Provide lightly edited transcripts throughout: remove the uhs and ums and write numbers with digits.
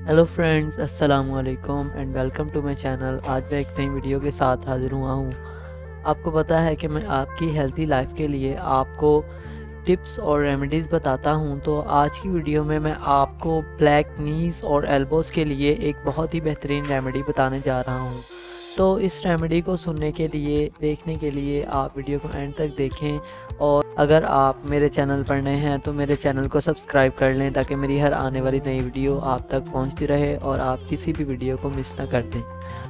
Hello friends, अस्सलाम वालेकुम and welcome to my channel. आज मैं एक नई वीडियो के साथ हाज़िर हुआ हूँ। आपको पता है कि मैं आपकी हेल्थी लाइफ के लिए आपको टिप्स और रेमेडीज़ बताता हूँ। तो आज की वीडियो में मैं आपको ब्लैक नीज़ और एल्बोज़ के लिए एक बहुत ही बेहतरीन रेमेडी बताने जा रहा हूँ। तो इस रेमेडी को सुनने के लिए, देखने के लिए आप वीडियो को एंड तक देखें। और अगर आप मेरे चैनल पर नए हैं तो मेरे चैनल को सब्सक्राइब कर लें ताकि मेरी हर आने वाली नई वीडियो आप तक पहुंचती रहे और आप किसी भी वीडियो को मिस ना कर दें।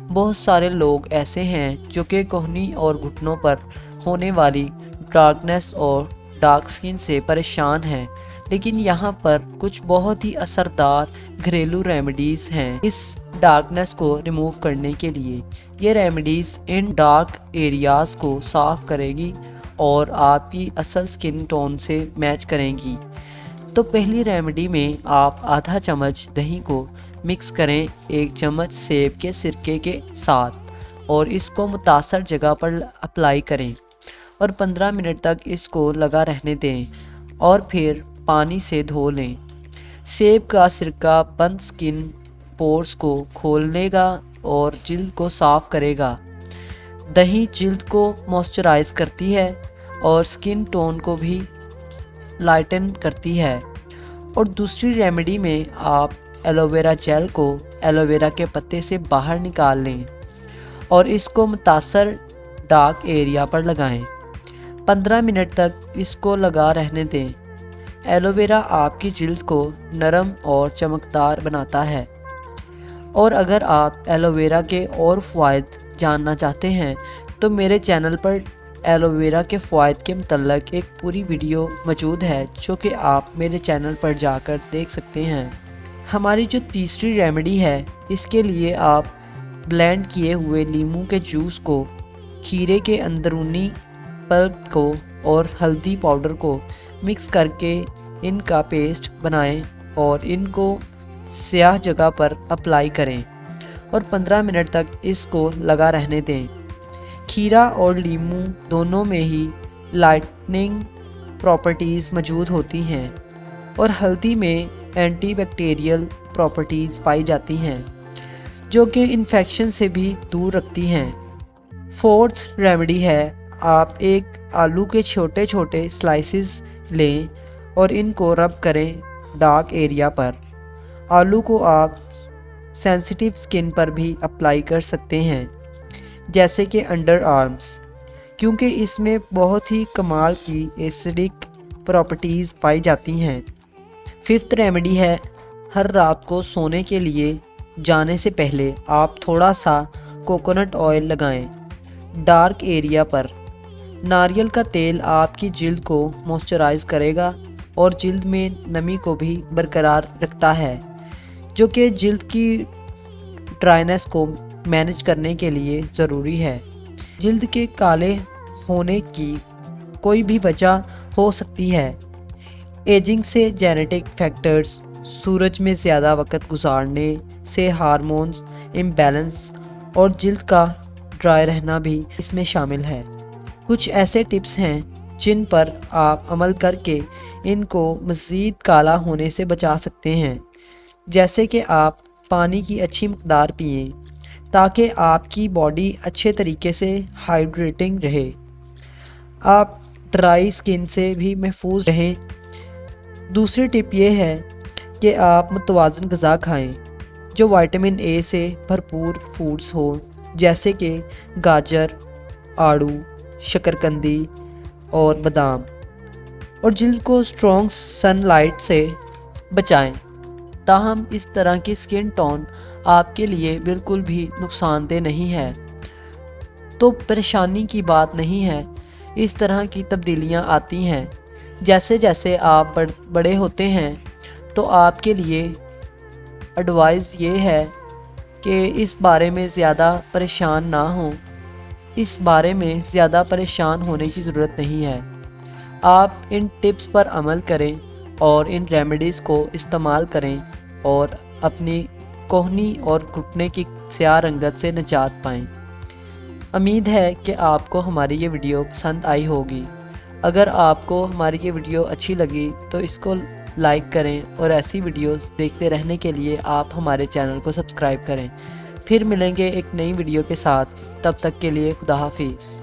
बहुत सारे लोग ऐसे हैं जो कि कोहनी और घुटनों पर होने वाली डार्कनेस और डार्क स्किन से परेशान हैं, लेकिन यहाँ पर कुछ बहुत ही असरदार घरेलू रेमेडीज़ हैं इस डार्कनेस को रिमूव करने के लिए। ये रेमेडीज़ इन डार्क एरियाज़ को साफ़ करेगी और आपकी असल स्किन टोन से मैच करेंगी। तो पहली रेमेडी में आप आधा चम्मच दही को मिक्स करें 1 चम्मच सेब के सिरके के साथ और इसको मुतासर जगह पर अप्लाई करें और 15 मिनट तक इसको लगा रहने दें और फिर पानी से धो लें। सेब का सिरका बंद स्किन पोर्स को खोलनेगा और जिल्द को साफ़ करेगा। दही जिल्द को मॉइस्चराइज करती है और स्किन टोन को भी लाइटन करती है। और दूसरी रेमेडी में आप एलोवेरा जेल को एलोवेरा के पत्ते से बाहर निकाल लें और इसको मुतासर डार्क एरिया पर लगाएं। 15 मिनट तक इसको लगा रहने दें। एलोवेरा आपकी जिल्द को नरम और चमकदार बनाता है। और अगर आप एलोवेरा के और फ़वाइद जानना चाहते हैं तो मेरे चैनल पर एलोवेरा के फ़वाइद के मतलब एक पूरी वीडियो मौजूद है जो कि आप मेरे चैनल पर जाकर देख सकते हैं। हमारी जो तीसरी रेमेडी है, इसके लिए आप ब्लेंड किए हुए नींबू के जूस को, खीरे के अंदरूनी पल्प को और हल्दी पाउडर को मिक्स करके इनका पेस्ट बनाएं और इनको स्याह जगह पर अप्लाई करें और 15 मिनट तक इसको लगा रहने दें। खीरा और नींबू दोनों में ही लाइटनिंग प्रॉपर्टीज़ मौजूद होती हैं और हल्दी में एंटी बैक्टीरियल प्रॉपर्टीज़ पाई जाती हैं जो कि इन्फेक्शन से भी दूर रखती हैं। फोर्थ रेमेडी है, आप एक आलू के छोटे छोटे स्लाइसेस लें और इनको रब करें डार्क एरिया पर। आलू को आप सेंसिटिव स्किन पर भी अप्लाई कर सकते हैं जैसे कि अंडर आर्म्स, क्योंकि इसमें बहुत ही कमाल की एसिडिक प्रॉपर्टीज़ पाई जाती हैं। फिफ्थ रेमेडी है, हर रात को सोने के लिए जाने से पहले आप थोड़ा सा कोकोनट ऑयल लगाएं डार्क एरिया पर। नारियल का तेल आपकी जिल्द को मॉइस्चराइज करेगा और जिल्द में नमी को भी बरकरार रखता है जो कि जिल्द की ड्राइनेस को मैनेज करने के लिए ज़रूरी है। जिल्द के काले होने की कोई भी वजह हो सकती है। एजिंग से जेनेटिक फैक्टर्स, सूरज में ज़्यादा वक्त गुजारने से हार्मोन्स इम्बैलेंस और जिल्द का ड्राई रहना भी इसमें शामिल है। कुछ ऐसे टिप्स हैं जिन पर आप अमल करके इनको मज़ीद काला होने से बचा सकते हैं, जैसे कि आप पानी की अच्छी मकदार पिएं ताकि आपकी बॉडी अच्छे तरीके से हाइड्रेटिंग रहे। आप ड्राई स्किन से भी महफूज रहें। दूसरी टिप ये है कि आप मुतवाज़न ग़िज़ा खाएं जो विटामिन ए से भरपूर फूड्स हो, जैसे कि गाजर, आड़ू, शकरकंदी और बादाम। और जिल्द को स्ट्रॉन्ग सनलाइट से बचाएं। ताहम इस तरह की स्किन टोन आपके लिए बिल्कुल भी नुकसानदेह नहीं है, तो परेशानी की बात नहीं है। इस तरह की तब्दीलियां आती हैं जैसे जैसे आप बड़े होते हैं। तो आपके लिए एडवाइस ये है कि इस बारे में ज़्यादा परेशान ना हो। इस बारे में ज़्यादा परेशान होने की ज़रूरत नहीं है। आप इन टिप्स पर अमल करें और इन रेमेडीज़ को इस्तेमाल करें और अपनी कोहनी और घुटने की स्याह रंगत से निजात पाएं। उम्मीद है कि आपको हमारी ये वीडियो पसंद आई होगी। अगर आपको हमारी ये वीडियो अच्छी लगी तो इसको لائک کریں اور ایسی ویڈیوز دیکھتے رہنے کے لیے آپ ہمارے چینل کو سبسکرائب کریں۔ پھر ملیں گے ایک نئی ویڈیو کے ساتھ، تب تک کے لیے خدا حافظ۔